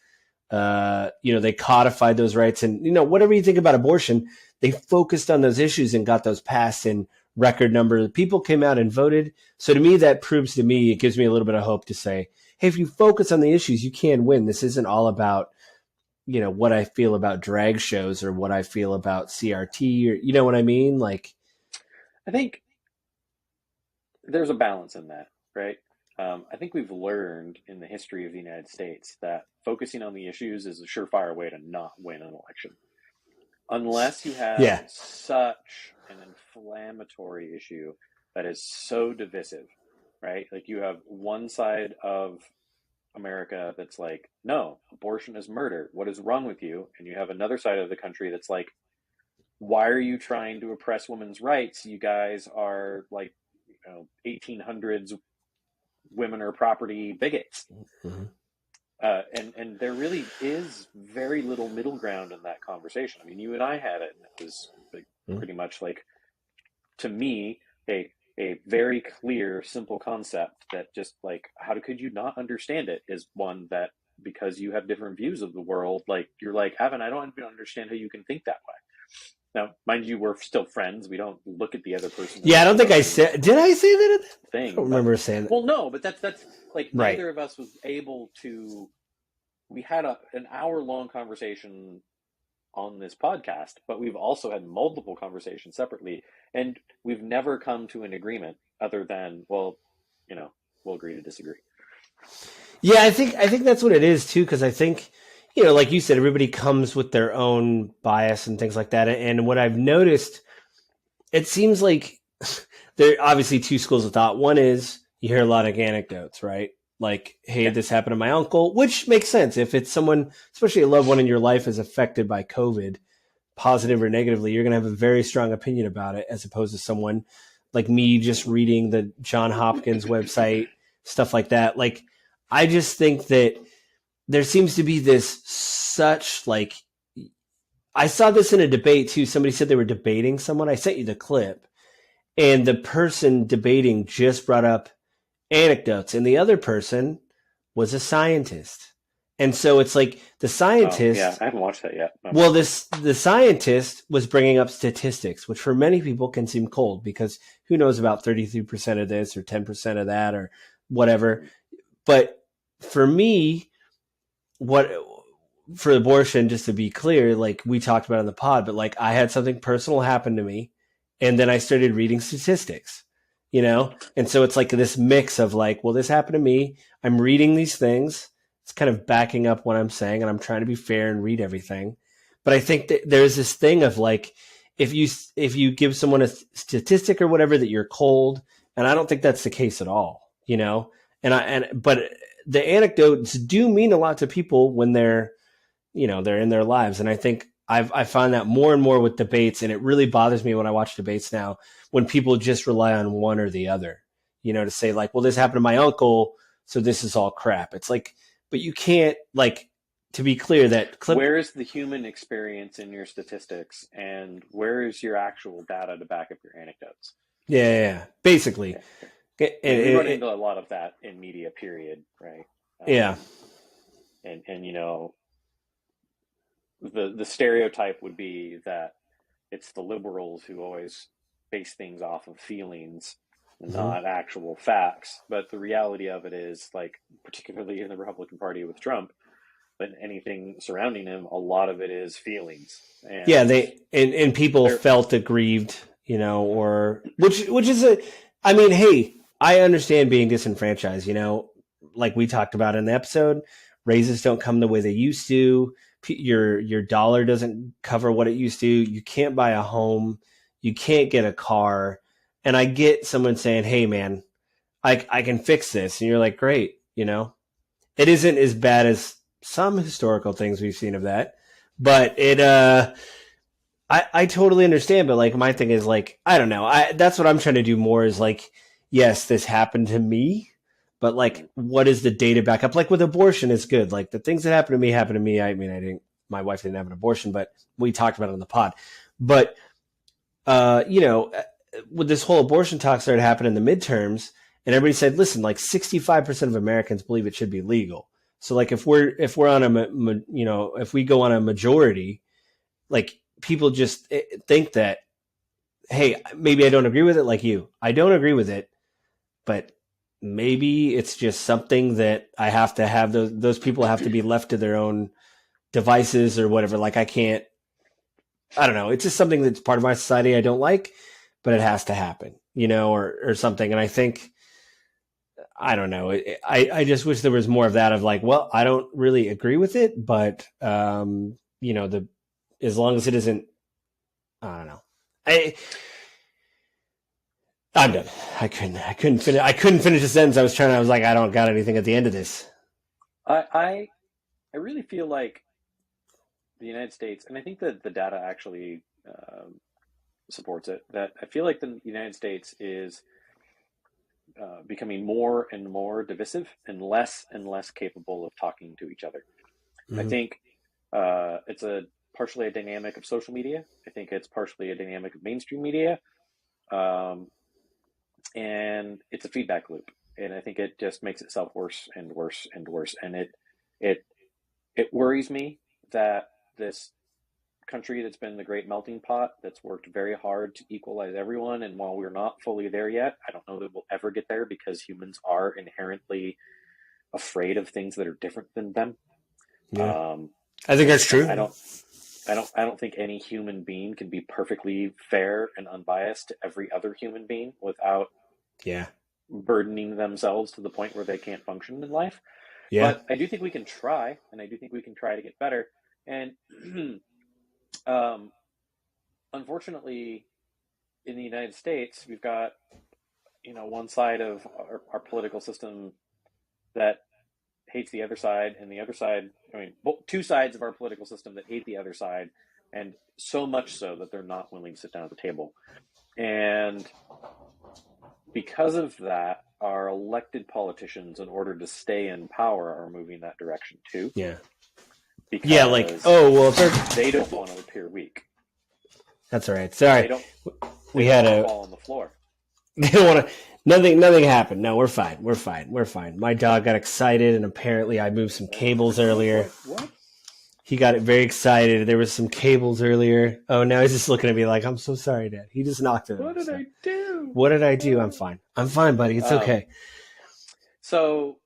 They codified those rights, and whatever you think about abortion, they focused on those issues and got those passed in record number. People came out and voted. So to me, that proves to me, it gives me a little bit of hope to say, hey, if you focus on the issues, you can win. This isn't all about what I feel about drag shows or what I feel about CRT or you know what I mean. Like, I think there's a balance in that, right? I think we've learned in the history of the United States that focusing on the issues is a surefire way to not win an election. Unless you have such an inflammatory issue that is so divisive, right? Like you have one side of America that's like, no, abortion is murder. What is wrong with you? And you have another side of the country that's like, why are you trying to oppress women's rights? You guys are like, 1800s women are property bigots. Mm-hmm. And there really is very little middle ground in that conversation. I mean, you and I had it, and it was like, pretty much like, to me, a very clear, simple concept that just like, how could you not understand it is one that because you have different views of the world, like you're like, Evan, I don't even understand how you can think that way. Now, mind you, we're still friends. We don't look at the other person. Yeah, I don't think I said. Did I say that? Thing. I don't remember saying that. Well, no, but that's like right. Neither of us was able to. We had an hour-long conversation on this podcast, but we've also had multiple conversations separately, and we've never come to an agreement other than, well, we'll agree to disagree. Yeah, I think that's what it is too, because I think. Like you said, everybody comes with their own bias and things like that. And what I've noticed, it seems like there are obviously two schools of thought. One is you hear a lot of anecdotes, right? Like, hey, this happened to my uncle, which makes sense. If it's someone, especially a loved one in your life is affected by COVID, positive or negatively, you're going to have a very strong opinion about it as opposed to someone like me just reading the John Hopkins website, stuff like that. Like, I just think that there seems to be this such like I saw this in a debate too. Somebody said they were debating someone. I sent you the clip, and the person debating just brought up anecdotes, and the other person was a scientist. And so it's like the Oh yeah, scientist. I haven't watched that yet. No. Well, this the scientist was bringing up statistics, which for many people can seem cold because who knows about 33% of this or 10% of that or whatever. But for me, what for abortion, just to be clear, like we talked about in the pod, but like I had something personal happen to me, and then I started reading statistics, and so it's like this mix of like, well, this happened to me. I'm reading these things. It's kind of backing up what I'm saying, and I'm trying to be fair and read everything. But I think that there's this thing of like, if you give someone a statistic or whatever, that you're cold, and I don't think that's the case at all. But the anecdotes do mean a lot to people when they're in their lives. And I think I find that more and more with debates, and it really bothers me when I watch debates now when people just rely on one or the other, to say like, well, this happened to my uncle, so this is all crap. It's like, but you can't like, to be clear, that clip. Where is the human experience in your statistics, and where is your actual data to back up your anecdotes? Yeah, basically. Yeah. We run It, into a lot of that in media, period, right? yeah. And the stereotype would be that it's the liberals who always base things off of feelings, Mm-hmm. not actual facts. But the reality of it is, like, particularly in the Republican Party with Trump, but anything surrounding him, a lot of it is feelings. Yeah, And and people they're felt aggrieved, or which is I mean, hey, I understand being disenfranchised, like we talked about in the episode, raises don't come the way they used to. Your dollar doesn't cover what it used to. You can't buy a home, you can't get a car. And I get someone saying, "Hey man, I can fix this." And you're like, "Great." It isn't as bad as some historical things we've seen of that, but I totally understand, but like my thing is like, I don't know. That's what I'm trying to do more is like, yes, this happened to me, but like what is the data back up? Like with abortion is good. Like the things that happened to me. I mean, my wife didn't have an abortion, but we talked about it on the pod. But uh, you know, with this whole abortion talk started happening in the midterms, and everybody said, listen, like 65% of Americans believe it should be legal. So like if we're on if we go on a majority, like people just think that, hey, maybe I don't agree with it like you. I don't agree with it, but maybe it's just something that I have to have those people have to be left to their own devices or whatever. Like I don't know. It's just something that's part of my society I don't like, but it has to happen, or something. And I think, I don't know. I just wish there was more of that of like, well, I don't really agree with it, but the as long as it isn't, I don't know. I I'm done. I couldn't finish the sentence. I was like, I don't got anything at the end of this. I really feel like the United States, and I think that the data actually supports it, that I feel like the United States is becoming more and more divisive and less capable of talking to each other. I Mm-hmm. think it's partially a dynamic of social media. I think it's partially a dynamic of mainstream media, um, and it's a feedback loop. And I think it just makes itself worse and worse and worse. And it it worries me that this country that's been the great melting pot, that's worked very hard to equalize everyone, and while we're not fully there yet, I don't know that we'll ever get there because humans are inherently afraid of things that are different than them. Yeah, Um, I think that's and true. I don't think any human being can be perfectly fair and unbiased to every other human being without Yeah, burdening themselves to the point where they can't function in life. yeah. But I do think we can try, and I do think we can try to get better. And um, unfortunately, in the United States, we've got one side of our political system that hates the other side, and the other side. I mean, two sides of our political system that hate the other side, and so much so that they're not willing to sit down at the table. And because of that, our elected politicians, in order to stay in power, are moving that direction too. Yeah. Because Yeah, like, oh, well, they don't want to appear weak. That's all right. Sorry. They don't we had want to fall on the floor. They don't want to. Nothing happened. No, we're fine. We're fine. We're fine. My dog got excited, and apparently I moved some cables earlier. What? He got very excited. There was some cables earlier. Oh, now he's just looking at me like, I'm so sorry, Dad. He just knocked it. What did I do? What did I do? I'm fine. I'm fine, buddy. It's okay. So,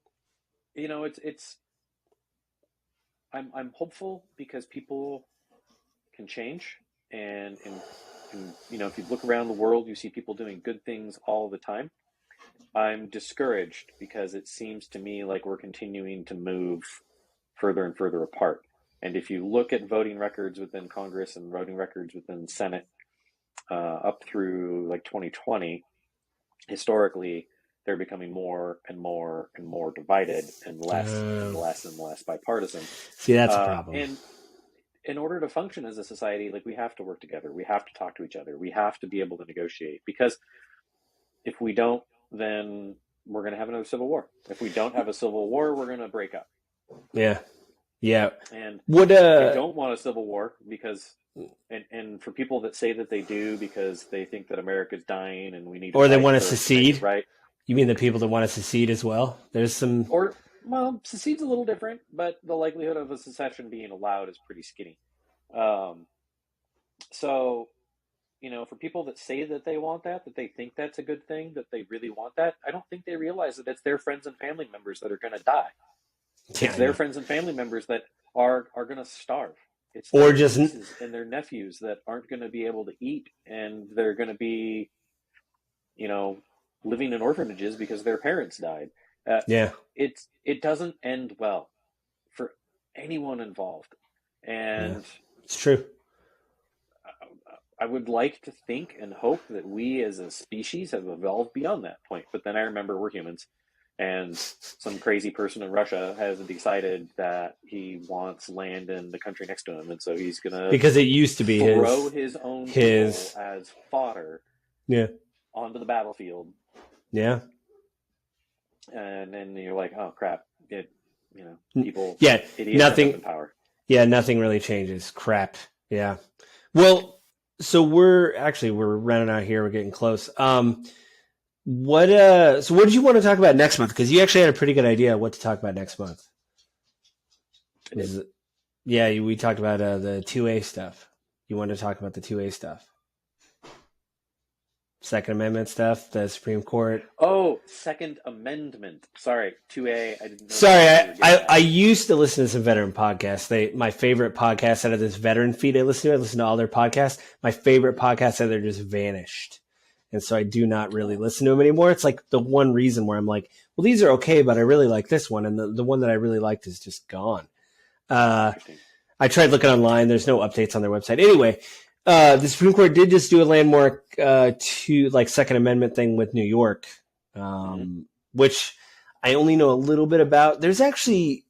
it's. I'm hopeful because people can change, and if you look around the world, you see people doing good things all the time. I'm discouraged because it seems to me like we're continuing to move further and further apart. And if you look at voting records within Congress and voting records within the Senate, up through like 2020, historically, they're becoming more and more and more divided and less and less and less bipartisan. See, that's a problem. And in order to function as a society, like, we have to work together. We have to talk to each other. We have to be able to negotiate, because if we don't, then we're going to have another civil war. If we don't have a civil war, we're going to break up. Yeah. Yeah. And I don't want a civil war because, and for people that say that they do because they think that America's dying and we need to, or they want to secede, right? You mean the people that want to secede as well? There's some, well, secede's a little different, but the likelihood of a secession being allowed is pretty skinny. So, for people that say that they want that they think that's a good thing, that they really want that, I don't think they realize that it's their friends and family members that are going to die. It's their friends and family members that are going to starve. It's their nieces and their nephews that aren't going to be able to eat, and they're going to be, living in orphanages because their parents died. It doesn't end well for anyone involved, and it's true. I would like to think and hope that we as a species have evolved beyond that point. But then I remember we're humans, and some crazy person in Russia has decided that he wants land in the country next to him, and so he's gonna, because it used to be his own people as fodder, onto the battlefield. Yeah. And then you're like, oh crap! People. Yeah. Nothing. In power. Yeah. Nothing really changes. Crap. Yeah. Well. So we're running out here. We're getting close. So what did you want to talk about next month? Because you actually had a pretty good idea of what to talk about next month. We talked about the 2A stuff. You want to talk about the 2A stuff? Second Amendment stuff, the Supreme Court. Oh, Second Amendment. Sorry, 2A. I didn't know. Sorry, I used to listen to some veteran podcasts. My favorite podcast out of this veteran feed I listen to all their podcasts. My favorite podcast out of there just vanished. And so I do not really listen to them anymore. It's like the one reason where I'm like, well, these are okay, but I really like this one. And the one that I really liked is just gone. I tried looking online. There's no updates on their website. Anyway, the Supreme Court did just do a landmark Second Amendment thing with New York, which I only know a little bit about. There's actually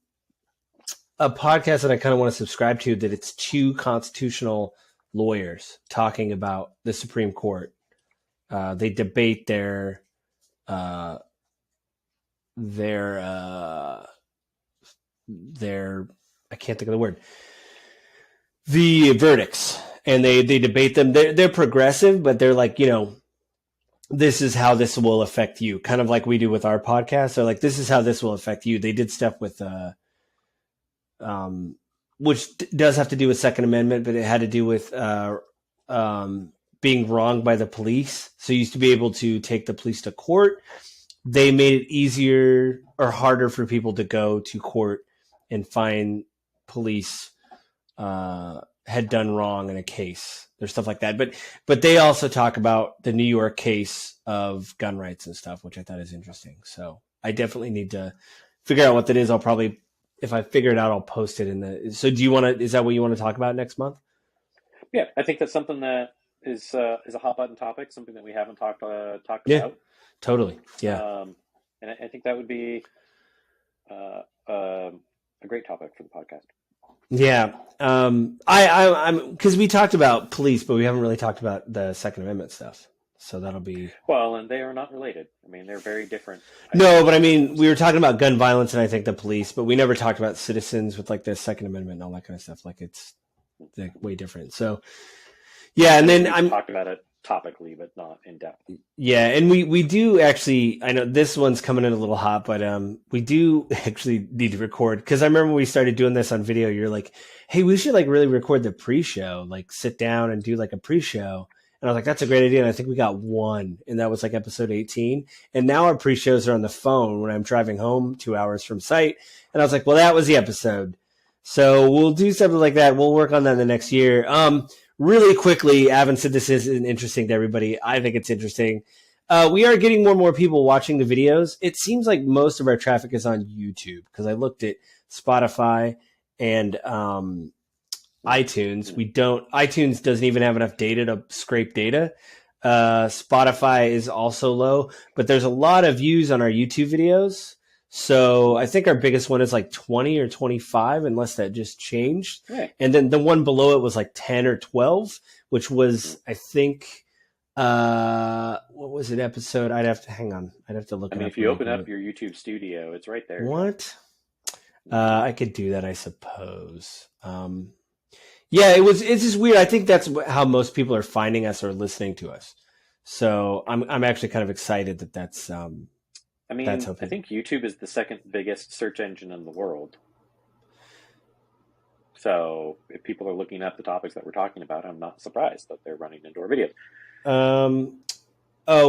a podcast that I kind of want to subscribe to, that it's two constitutional lawyers talking about the Supreme Court. They debate their I can't think of the word. The verdicts. And they debate them. They're progressive, but they're like, this is how this will affect you. Kind of like we do with our podcast. So like, this is how this will affect you. They did stuff with, which does have to do with Second Amendment, but it had to do with being wronged by the police. So you used to be able to take the police to court. They made it easier or harder for people to go to court and find police had done wrong in a case. There's stuff like that. But they also talk about the New York case of gun rights and stuff, which I thought is interesting. So I definitely need to figure out what that is. I'll probably, if I figure it out, I'll post it so is that what you want to talk about next month? Yeah, I think that's something that is a hot button topic, something that we haven't talked about. Totally. Yeah. And I think that would be a great topic for the podcast. Yeah. I'm because we talked about police, but we haven't really talked about the Second Amendment stuff. So that'll be Well, and they are not related. I mean, they're very different. no, but I mean, we were talking about gun violence and I think the police, but we never talked about citizens with like the Second Amendment and all that kind of stuff. Like it's like, way different. So yeah, and then We've talked about it topically, but not in depth. Yeah, and we do actually. I know this one's coming in a little hot, but we do actually need to record because I remember when we started doing this on video. You're like, "Hey, we should like really record the pre-show, like sit down and do like a pre-show." And I was like, "That's a great idea." And I think we got one, and that was like episode 18. And now our pre-shows are on the phone when I'm driving home 2 hours from site. And I was like, "Well, that was the episode." So we'll do something like that. We'll work on that in the next year. Really quickly, Avin said this isn't interesting to everybody. I think it's interesting. We are getting more and more people watching the videos. It seems like most of our traffic is on YouTube because I looked at Spotify and iTunes. iTunes doesn't even have enough data to scrape data. Spotify is also low, but there's a lot of views on our YouTube videos. So I think our biggest one is like 20 or 25, unless that just changed. Right. And then the one below it was like 10 or 12, which was, I think, what was it episode? I'd have to hang on. I'd have to look. I mean, if you open up your YouTube studio, it's right there. What? I could do that, I suppose. Yeah, it's just weird. I think that's how most people are finding us or listening to us. So I'm actually kind of excited that that's. I mean, I think YouTube is the second biggest search engine in the world. So if people are looking at the topics that we're talking about, I'm not surprised that they're running into our videos.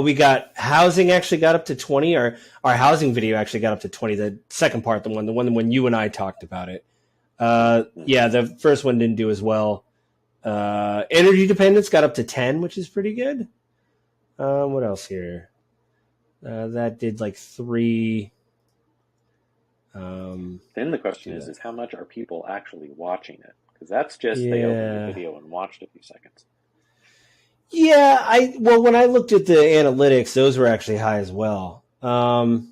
We got housing actually got up to 20. Our housing video actually got up to 20. The second part, the one when you and I talked about it. Yeah, the first one didn't do as well. Energy dependence got up to 10, which is pretty good. What else here? That did like 3. Then the question is how much are people actually watching it? Because that's just they opened the video and watched a few seconds. Yeah, when I looked at the analytics, those were actually high as well. You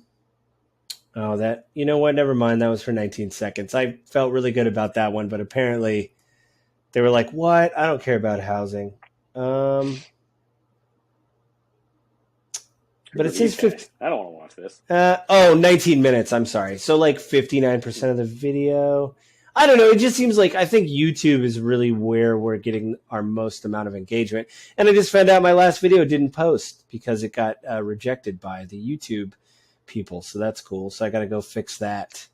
know what? Never mind. That was for 19 seconds. I felt really good about that one, but apparently they were like, "What? I don't care about housing." But it says 50. I don't want to watch this. 19 minutes. I'm sorry. So like 59% of the video. I don't know. It just seems like I think YouTube is really where we're getting our most amount of engagement. And I just found out my last video didn't post because it got rejected by the YouTube people. So that's cool. So I got to go fix that.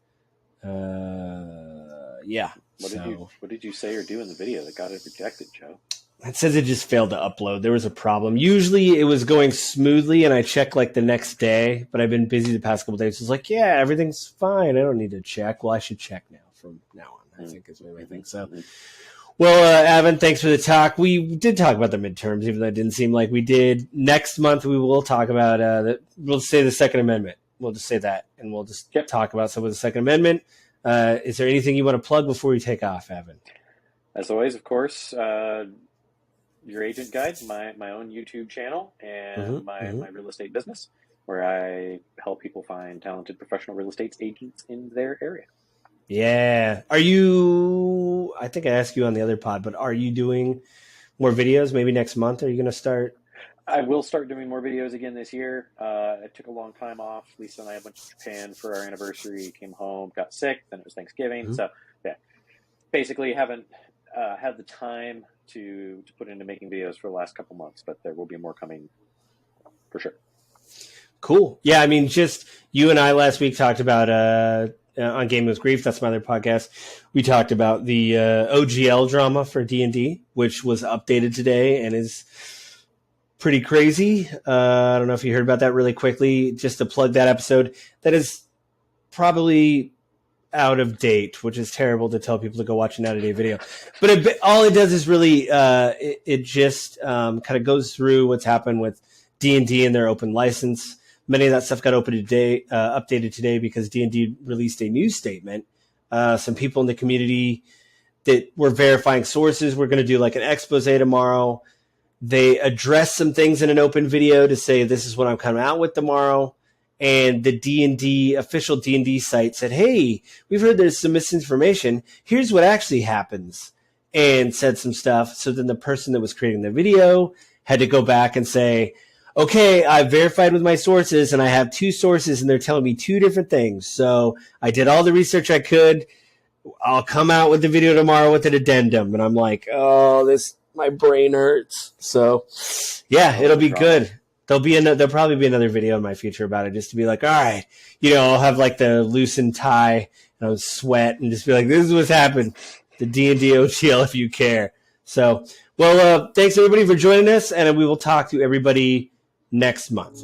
Yeah. What did you say or do in the video that got it rejected, Joe? It says it just failed to upload. There was a problem. Usually it was going smoothly and I check like the next day, but I've been busy the past couple days. It's like, yeah, everything's fine. I don't need to check. Well, I should check now from now on, I think is what I think. So, well, Avin, thanks for the talk. We did talk about the midterms, even though it didn't seem like we did. Next month, we will talk about, we'll say the Second Amendment. We'll just say that, and we'll just talk about some of the Second Amendment. Is there anything you want to plug before we take off, Avin? As always, of course, Your Agent Guide, my own YouTube channel, and my real estate business, where I help people find talented professional real estate agents in their area. Yeah. I think I asked you on the other pod, but are you doing more videos maybe next month? Are you going to start? I will start doing more videos again this year. I took a long time off. Lisa and I went to Japan for our anniversary, came home, got sick, then it was Thanksgiving. So, yeah, basically haven't had the time to put into making videos for the last couple months, but there will be more coming for sure. Cool. Yeah, I mean, just you and I last week talked about on Game with Grief. That's my other podcast. We talked about the OGL drama for D&D, which was updated today and is pretty crazy. I don't know if you heard about that really quickly. Just to plug that episode, that is probably out of date, which is terrible to tell people to go watch an out-of-date video. But all it does is really it just kind of goes through what's happened with D&D and their open license. Many of that stuff got updated today because D&D released a news statement. Some people in the community that were verifying sources. We're going to do like an expose tomorrow. They addressed some things in an open video to say this is what I'm coming out with tomorrow. And the D&D official D&D site said, "Hey, we've heard there's some misinformation. Here's what actually happens," and said some stuff. So then the person that was creating the video had to go back and say, okay, I verified with my sources, and I have 2 sources, and they're telling me 2 different things. So I did all the research I could. I'll come out with the video tomorrow with an addendum. And I'm like, oh, my brain hurts. So, yeah, it'll be good. There'll probably be another video in my future about it, just to be like, all right, I'll have like the loosened tie and I'll sweat and just be like, this is what's happened. The D&D OTL if you care. So, well, thanks everybody for joining us, and we will talk to everybody next month.